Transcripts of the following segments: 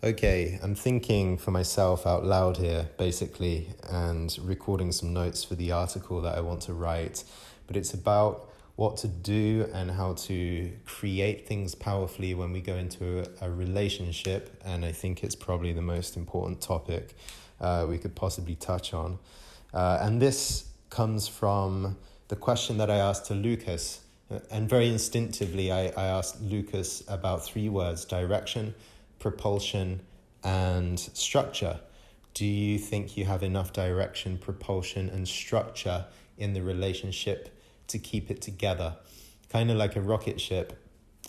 Okay, I'm thinking for myself out loud here, basically, and recording some notes for the article that I want to write. But it's about what to do and how to create things powerfully when we go into a relationship. And I think it's probably the most important topic we could possibly touch on. And this comes from the question that I asked to Lucas. And very instinctively, I asked Lucas about 3 words: direction, propulsion, and structure. Do you think you have enough direction, propulsion, and structure in the relationship to keep it together? Kind of like a rocket ship,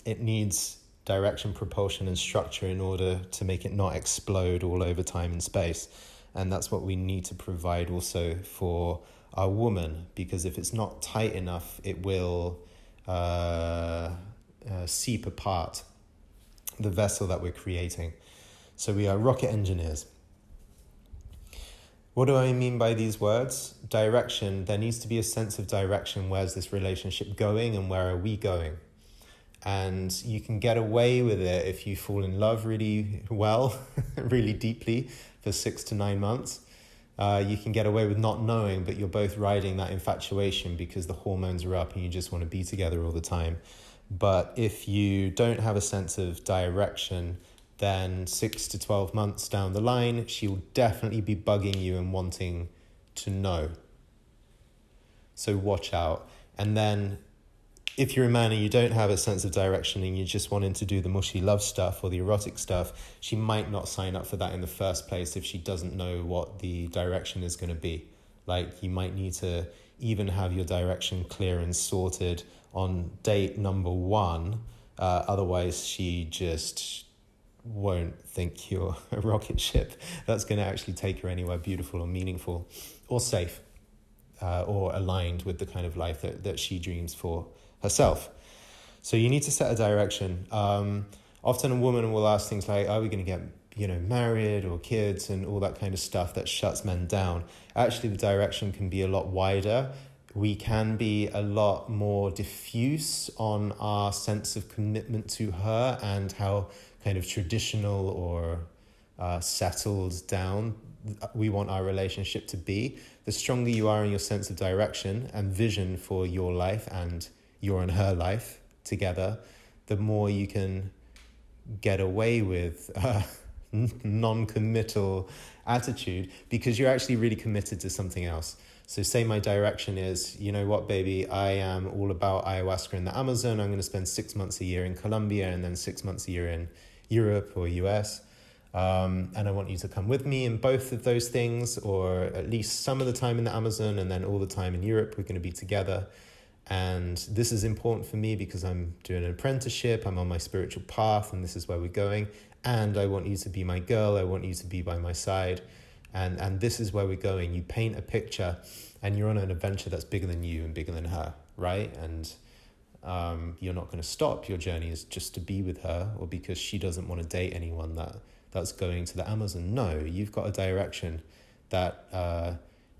it needs direction, propulsion, and structure in order to make it not explode all over time and space. And that's what we need to provide also for our woman, because if it's not tight enough, it will seep apart the vessel that we're creating. So we are rocket engineers. What do I mean by these words? Direction. There needs to be a sense of direction. Where's this relationship going and where are we going? And you can get away with it if you fall in love really well, really deeply for 6 to 9 months. You can get away with not knowing, but you're both riding that infatuation because the hormones are up and you just want to be together all the time. But if you don't have a sense of direction, then 6 to 12 months down the line, she'll definitely be bugging you and wanting to know. So watch out. And then if you're a man and you don't have a sense of direction and you're just wanting to do the mushy love stuff or the erotic stuff, she might not sign up for that in the first place if she doesn't know what the direction is going to be. Like, you might need to even have your direction clear and sorted on date number 1. Otherwise, she just won't think you're a rocket ship that's going to actually take her anywhere beautiful or meaningful or safe or aligned with the kind of life that she dreams for herself. So you need to set a direction. Often a woman will ask things like, are we going to get married or kids and all that kind of stuff that shuts men down. Actually, the direction can be a lot wider. We can be a lot more diffuse on our sense of commitment to her and how kind of traditional or settled down we want our relationship to be. The stronger you are in your sense of direction and vision for your life and your and her life together, the more you can get away with non-committal attitude because you're actually really committed to something else. So say my direction is, you know what, baby, I am all about ayahuasca in the Amazon. I'm going to spend 6 months a year in Colombia and then 6 months a year in Europe or US. And I want you to come with me in both of those things, or at least some of the time in the Amazon and then all the time in Europe. We're going to be together. And this is important for me because I'm doing an apprenticeship. I'm on my spiritual path and this is where we're going. And I want you to be my girl. I want you to be by my side. And this is where we're going. You paint a picture and you're on an adventure that's bigger than you and bigger than her, right? And you're not going to stop. Your journey is just to be with her, or because she doesn't want to date anyone that's going to the Amazon. No, you've got a direction that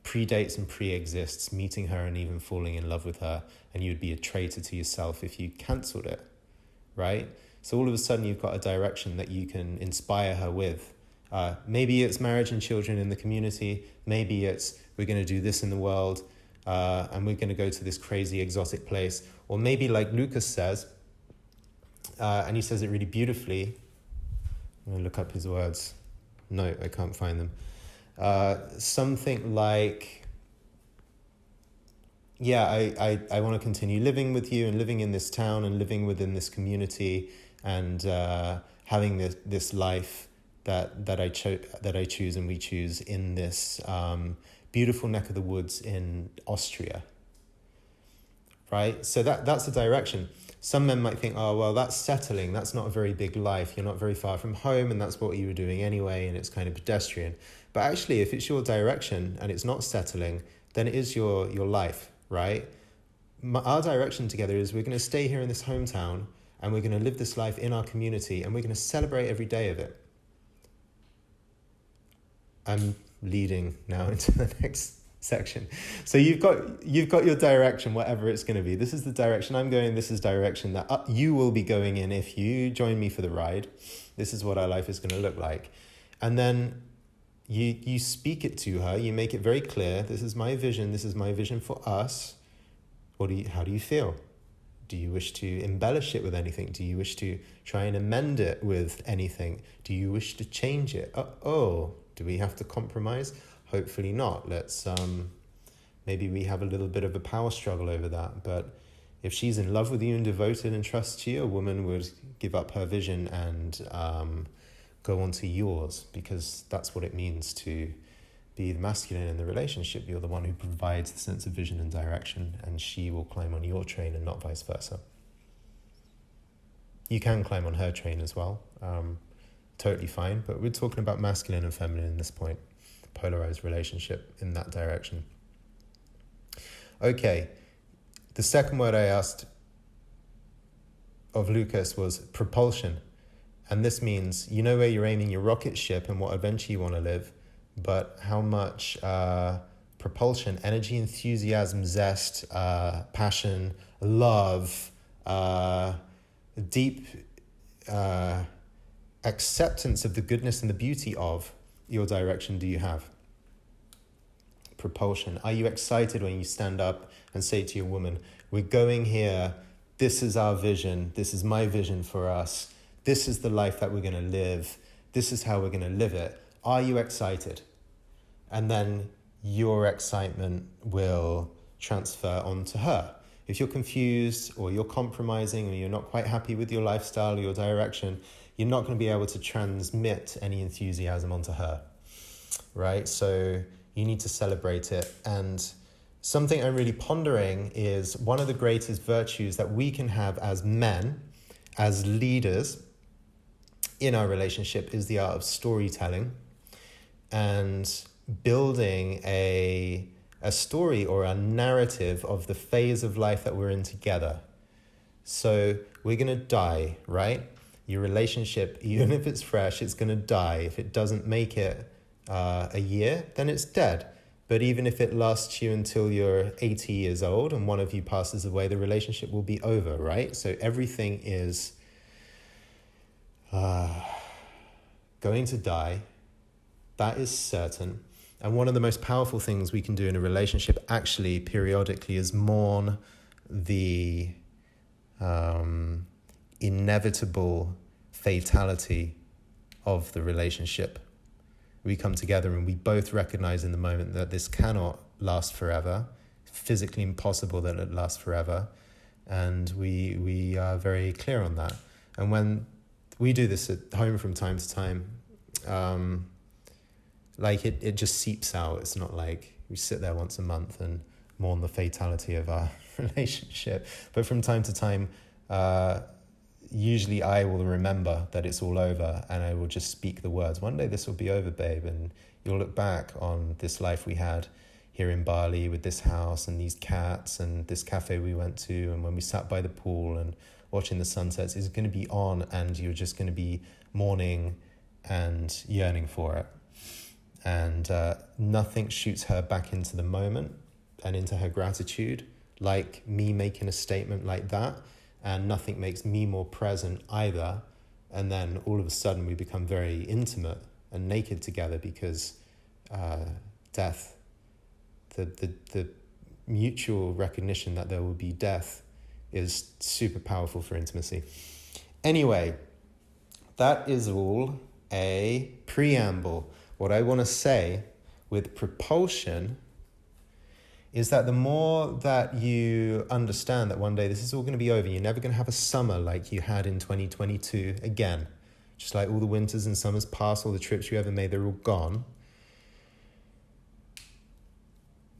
predates and pre-exists meeting her and even falling in love with her, and you'd be a traitor to yourself if you cancelled it, right? So all of a sudden you've got a direction that you can inspire her with. Maybe it's marriage and children in the community. Maybe it's we're going to do this in the world and we're going to go to this crazy exotic place. Or maybe like Lucas says, and he says it really beautifully. I'm going to look up his words. No, I can't find them. Something like, yeah, I want to continue living with you and living in this town and living within this community and having this life that I choose and we choose in this beautiful neck of the woods in Austria, right? So that's the direction. Some men might think, oh, well, that's settling. That's not a very big life. You're not very far from home, and that's what you were doing anyway, and it's kind of pedestrian. But actually, if it's your direction and it's not settling, then it is your life, right? Our direction together is we're going to stay here in this hometown, and we're going to live this life in our community, and we're going to celebrate every day of it. I'm leading now into the next section. So you've got your direction, whatever it's going to be. This is the direction I'm going. This is direction that you will be going in if you join me for the ride. This is what our life is going to look like. And then you speak it to her. You make it very clear. This is my vision. This is my vision for us. How do you feel? Do you wish to embellish it with anything? Do you wish to try and amend it with anything? Do you wish to change it? Do we have to compromise? Hopefully not. Let's maybe we have a little bit of a power struggle over that. But if she's in love with you and devoted and trusts you, a woman would give up her vision and go on to yours, because that's what it means to be the masculine in the relationship. You're the one who provides the sense of vision and direction, and she will climb on your train and not vice versa. You can climb on her train as well. Totally fine. But we're talking about masculine and feminine at this point. Polarized relationship in that direction. Okay. The second word I asked of Lucas was propulsion. And this means, you know where you're aiming your rocket ship and what adventure you want to live, but how much propulsion, energy, enthusiasm, zest, passion, love, deep acceptance of the goodness and the beauty of your direction do you have? Propulsion. Are you excited when you stand up and say to your woman, we're going here, this is our vision, this is my vision for us, this is the life that we're going to live, this is how we're going to live it. Are you excited? And then your excitement will transfer onto her. If you're confused or you're compromising or you're not quite happy with your lifestyle or your direction, you're not going to be able to transmit any enthusiasm onto her, right? So you need to celebrate it. And something I'm really pondering is one of the greatest virtues that we can have as men, as leaders in our relationship, is the art of storytelling and building a story or a narrative of the phase of life that we're in together. So we're going to die, right? Your relationship, even if it's fresh, it's going to die. If it doesn't make it a year, then it's dead. But even if it lasts you until you're 80 years old and one of you passes away, the relationship will be over, right? So everything is going to die. That is certain. And one of the most powerful things we can do in a relationship, actually, periodically, is mourn the inevitable fatality of the relationship. We come together and we both recognize in the moment that this cannot last forever. It's physically impossible that it lasts forever. And we are very clear on that. And when we do this at home from time to time, it just seeps out. It's not like we sit there once a month and mourn the fatality of our relationship. But from time to time, usually I will remember that it's all over and I will just speak the words, one day this will be over, babe, and you'll look back on this life we had here in Bali with this house and these cats and this cafe we went to and when we sat by the pool and watching the sunsets is going to be on, and you're just going to be mourning and yearning for it. And nothing shoots her back into the moment and into her gratitude like me making a statement like that, and nothing makes me more present either. And then all of a sudden we become very intimate and naked together because death, the mutual recognition that there will be death is super powerful for intimacy. Anyway, that is all a preamble. What I want to say with propulsion is that the more that you understand that one day this is all going to be over, you're never going to have a summer like you had in 2022 again. Just like all the winters and summers past, all the trips you ever made, they're all gone.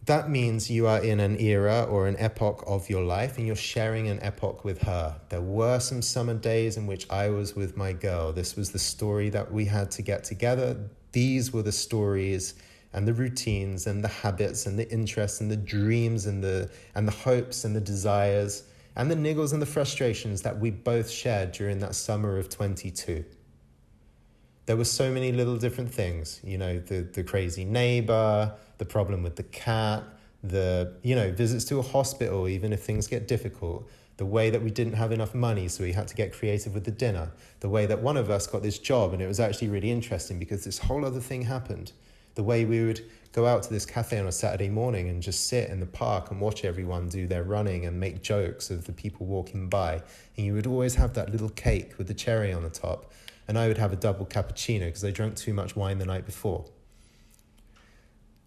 That means you are in an era or an epoch of your life and you're sharing an epoch with her. There were some summer days in which I was with my girl. This was the story that we had to get together. These were the stories and the routines and the habits and the interests and the dreams and the hopes and the desires and the niggles and the frustrations that we both shared during that summer of 22. There were so many little different things, the crazy neighbor, the problem with the cat, the, visits to a hospital, even if things get difficult, the way that we didn't have enough money, so we had to get creative with the dinner, the way that one of us got this job, and it was actually really interesting because this whole other thing happened, the way we would go out to this cafe on a Saturday morning and just sit in the park and watch everyone do their running and make jokes of the people walking by, and you would always have that little cake with the cherry on the top, and I would have a double cappuccino because I drank too much wine the night before.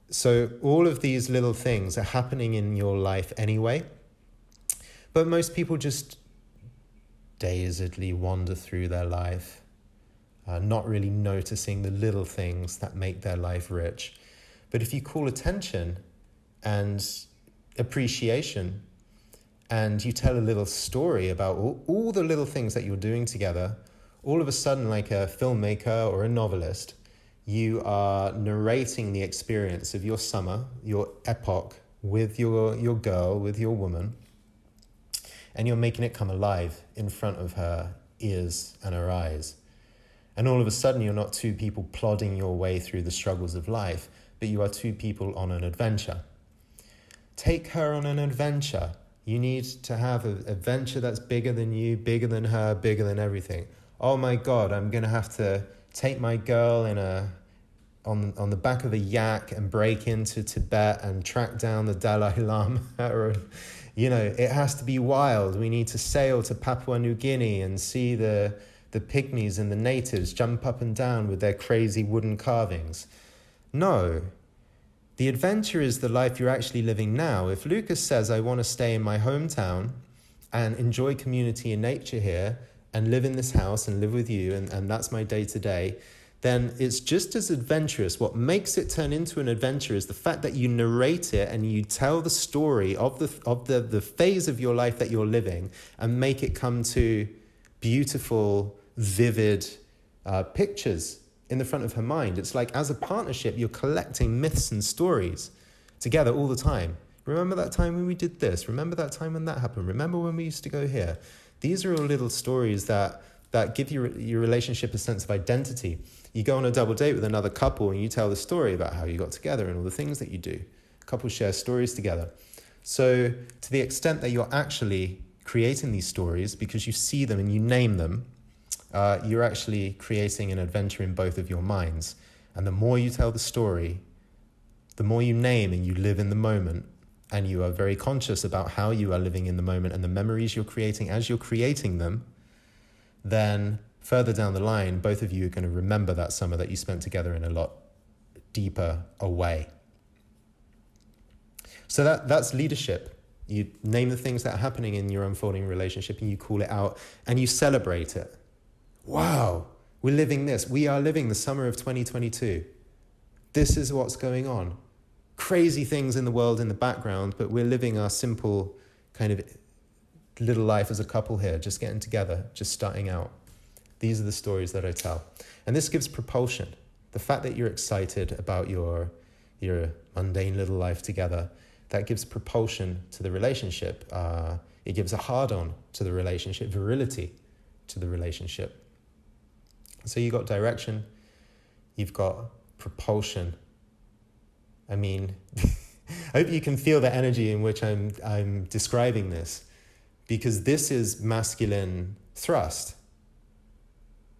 So all of these little things are happening in your life anyway, but most people just dazedly wander through their life, not really noticing the little things that make their life rich. But if you call attention and appreciation, and you tell a little story about all the little things that you're doing together, all of a sudden, like a filmmaker or a novelist, you are narrating the experience of your summer, your epoch, with your girl, with your woman, and you're making it come alive in front of her ears and her eyes. And all of a sudden, you're not two people plodding your way through the struggles of life, but you are two people on an adventure. Take her on an adventure. You need to have an adventure that's bigger than you, bigger than her, bigger than everything. Oh my God, I'm going to have to take my girl on the back of a yak and break into Tibet and track down the Dalai Lama. Or, it has to be wild. We need to sail to Papua New Guinea and see the pygmies and the natives jump up and down with their crazy wooden carvings. No. The adventure is the life you're actually living now. If Lucas says, I want to stay in my hometown and enjoy community and nature here and live in this house and live with you, and that's my day-to-day, then it's just as adventurous. What makes it turn into an adventure is the fact that you narrate it and you tell the story of the phase of your life that you're living and make it come to beautiful, vivid pictures in the front of her mind. It's like, as a partnership, you're collecting myths and stories together all the time. Remember that time when we did this? Remember that time when that happened? Remember when we used to go here? These are all little stories that give your relationship a sense of identity. You go on a double date with another couple and you tell the story about how you got together and all the things that you do. Couples share stories together. So to the extent that you're actually creating these stories because you see them and you name them, you're actually creating an adventure in both of your minds. And the more you tell the story, the more you name and you live in the moment, and you are very conscious about how you are living in the moment and the memories you're creating as you're creating them, then further down the line, both of you are going to remember that summer that you spent together in a lot deeper a way. So that's leadership. You name the things that are happening in your unfolding relationship and you call it out and you celebrate it. Wow, we're living this. We are living the summer of 2022. This is what's going on. Crazy things in the world in the background, but we're living our simple kind of little life as a couple here, just getting together, just starting out. These are the stories that I tell. And this gives propulsion. The fact that you're excited about your mundane little life together, that gives propulsion to the relationship. It gives a hard-on to the relationship, virility to the relationship. So you've got direction, you've got propulsion. I mean, I hope you can feel the energy in which I'm describing this, because this is masculine thrust,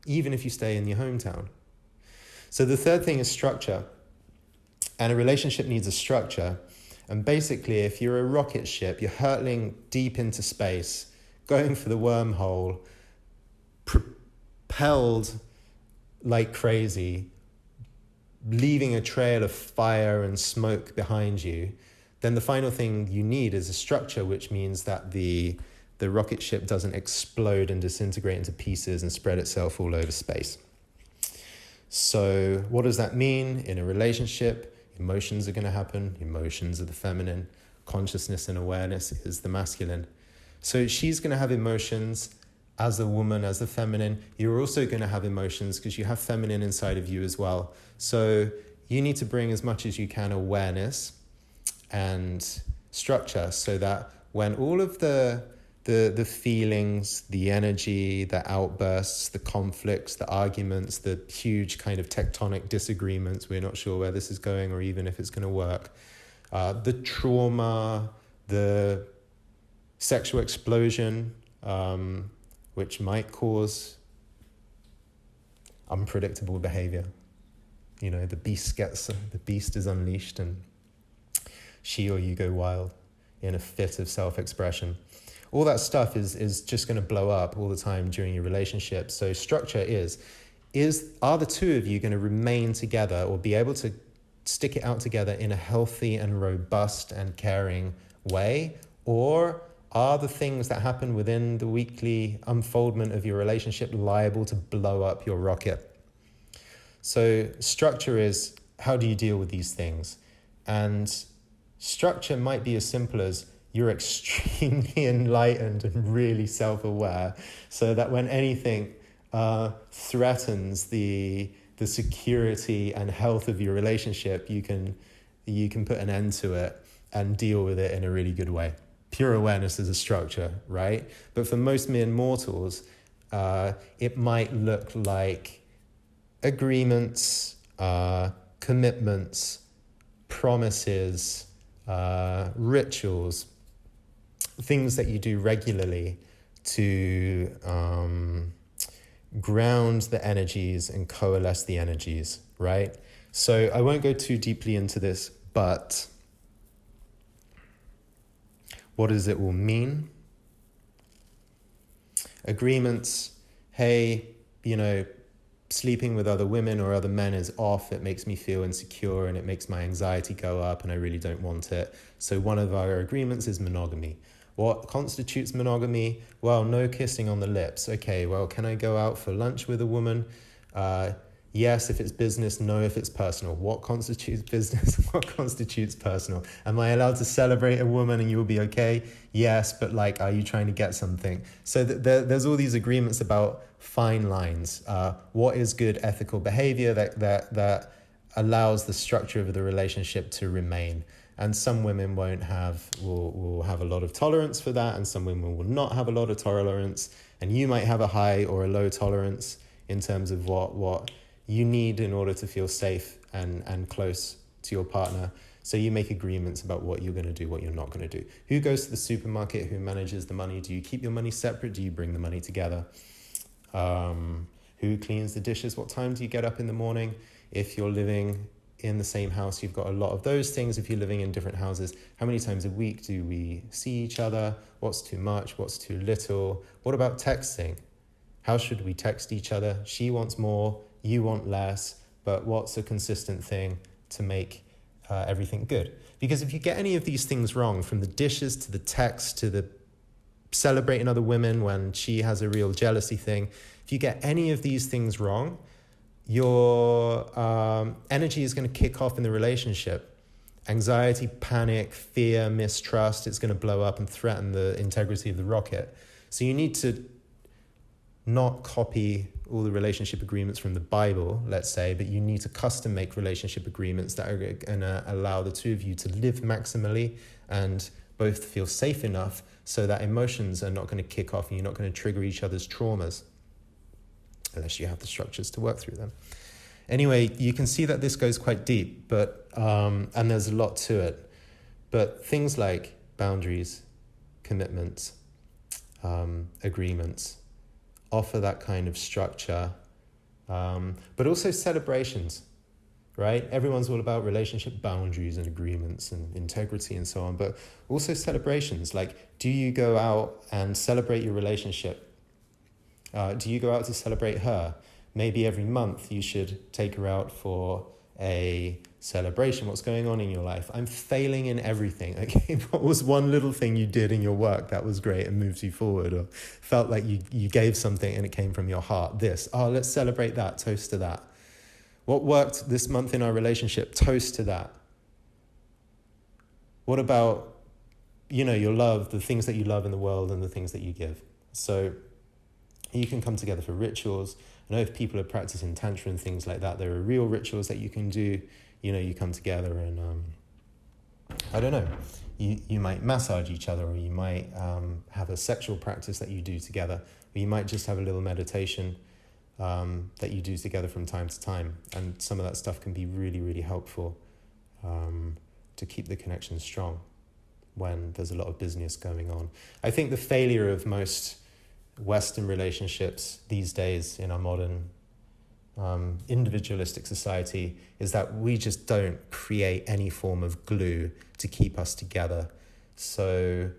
even if you stay in your hometown. So the third thing is structure, and a relationship needs a structure. And basically, if you're a rocket ship, you're hurtling deep into space, going for the wormhole, propelled like crazy, leaving a trail of fire and smoke behind you, then the final thing you need is a structure, which means that the rocket ship doesn't explode and disintegrate into pieces and spread itself all over space. So what does that mean? In a relationship, emotions are going to happen. Emotions are the feminine. Consciousness and awareness is the masculine. So she's going to have emotions as a woman, as a feminine. You're also going to have emotions because you have feminine inside of you as well. So you need to bring as much as you can awareness and structure so that when all of the the feelings, the energy, the outbursts, the conflicts, the arguments, the huge kind of tectonic disagreements. We're not sure where this is going or even if it's going to work. The trauma, the sexual explosion, which might cause unpredictable behavior. You know, the beast is unleashed and she or you go wild in a fit of self-expression. All that stuff is just going to blow up all the time during your relationship. So structure are the two of you going to remain together or be able to stick it out together in a healthy and robust and caring way? Or are the things that happen within the weekly unfoldment of your relationship liable to blow up your rocket? So structure is, how do you deal with these things? And structure might be as simple as you're extremely enlightened and really self-aware, so that when anything threatens the security and health of your relationship, you can put an end to it and deal with it in a really good way. Pure awareness is a structure, right? But for most mere mortals, it might look like agreements, commitments, promises, rituals, things that you do regularly to ground the energies and coalesce the energies, right? So I won't go too deeply into this, but what does it all mean? Agreements, hey, sleeping with other women or other men is off. It makes me feel insecure and it makes my anxiety go up and I really don't want it. So one of our agreements is monogamy. What constitutes monogamy? Well, no kissing on the lips. Okay, well, can I go out for lunch with a woman? Yes, if it's business. No, if it's personal. What constitutes business? What constitutes personal? Am I allowed to celebrate a woman and you'll be okay? Yes, but are you trying to get something? So there's all these agreements about fine lines. What is good ethical behavior that allows the structure of the relationship to remain? And some women will have a lot of tolerance for that, and some women will not have a lot of tolerance. And you might have a high or a low tolerance in terms of what you need in order to feel safe and close to your partner. So you make agreements about what you're going to do, what you're not going to do. Who goes to the supermarket? Who manages the money? Do you keep your money separate? Do you bring the money together? Who cleans the dishes? What time do you get up in the morning? If you're living in the same house, you've got a lot of those things. If you're living in different houses, how many times a week do we see each other? What's too much? What's too little? What about texting? How should we text each other? She wants more, you want less, but what's a consistent thing to make everything good? Because if you get any of these things wrong, from the dishes to the text to the celebrating other women when she has a real jealousy thing, if you get any of these things wrong, your energy is going to kick off in the relationship. Anxiety, panic, fear, mistrust, it's going to blow up and threaten the integrity of the rocket. So you need to not copy all the relationship agreements from the Bible, let's say, but you need to custom make relationship agreements that are going to allow the two of you to live maximally and both feel safe enough so that emotions are not going to kick off and you're not going to trigger each other's traumas, unless you have the structures to work through them. Anyway, you can see that this goes quite deep, but and there's a lot to it. But things like boundaries, commitments, agreements offer that kind of structure, but also celebrations, right? Everyone's all about relationship boundaries and agreements and integrity and so on, but also celebrations. Like, do you go out and celebrate your relationship? Do you go out to celebrate her? Maybe every month you should take her out for a celebration. What's going on in your life? I'm failing in everything. Okay, what was one little thing you did in your work that was great and moved you forward, or felt like you gave something and it came from your heart? Let's celebrate that, toast to that. What worked this month in our relationship? Toast to that. What about, your love, the things that you love in the world and the things that you give? So you can come together for rituals. I know if people are practicing tantra and things like that, there are real rituals that you can do. You come together and I don't know, you might massage each other, or you might have a sexual practice that you do together, or you might just have a little meditation that you do together from time to time. And some of that stuff can be really, really helpful to keep the connection strong when there's a lot of business going on. I think the failure of most Western relationships these days in our modern individualistic society is that we just don't create any form of glue to keep us together. So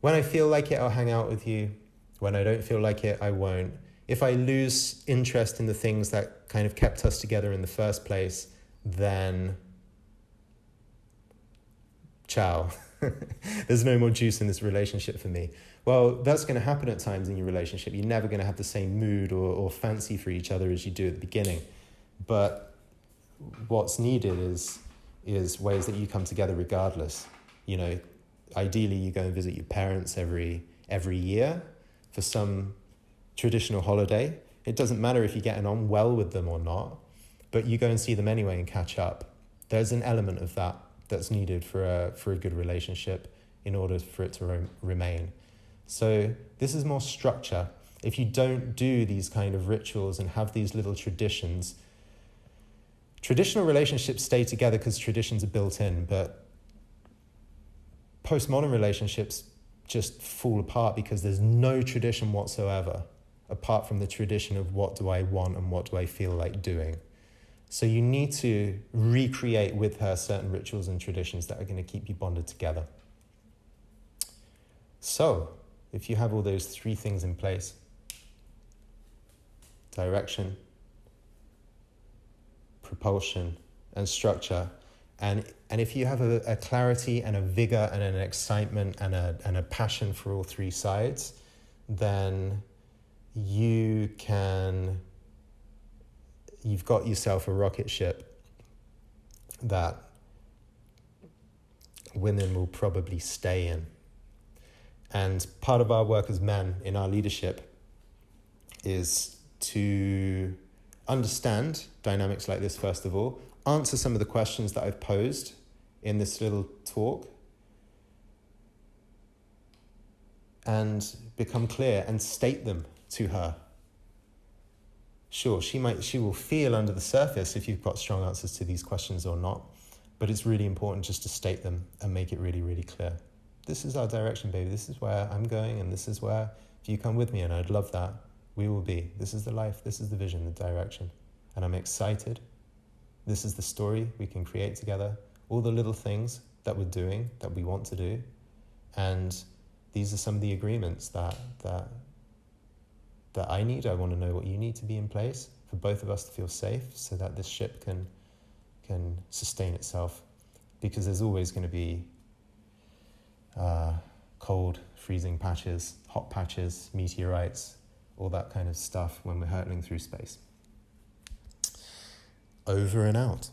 when I feel like it, I'll hang out with you. When I don't feel like it, I won't. If I lose interest in the things that kind of kept us together in the first place, then ciao. There's no more juice in this relationship for me. Well, that's going to happen at times in your relationship. You're never going to have the same mood or fancy for each other as you do at the beginning. But what's needed is ways that you come together regardless. You know, ideally you go and visit your parents every year for some traditional holiday. It doesn't matter if you're getting on well with them or not, but you go and see them anyway and catch up. There's an element of that that's needed for a good relationship in order for it to remain. So this is more structure. If you don't do these kind of rituals and have these little traditions, traditional relationships stay together because traditions are built in, but postmodern relationships just fall apart because there's no tradition whatsoever apart from the tradition of what do I want and what do I feel like doing. So you need to recreate with her certain rituals and traditions that are going to keep you bonded together. So if you have all those three things in place, direction, propulsion, and structure, and if you have a clarity and a vigor and an excitement and a passion for all three sides, then you've got yourself a rocket ship that women will probably stay in. And part of our work as men in our leadership is to understand dynamics like this, first of all, answer some of the questions that I've posed in this little talk, and become clear and state them to her. Sure, she will feel under the surface if you've got strong answers to these questions or not, but it's really important just to state them and make it really, really clear. This is our direction, baby. This is where I'm going, and this is where, if you come with me, and I'd love that, we will be. This is the life, this is the vision, the direction. And I'm excited. This is the story we can create together. All the little things that we're doing, that we want to do. And these are some of the agreements that I need. I want to know what you need to be in place for both of us to feel safe so that this ship can sustain itself. Because there's always going to be cold, freezing patches, hot patches, meteorites, all that kind of stuff when we're hurtling through space. Over and out.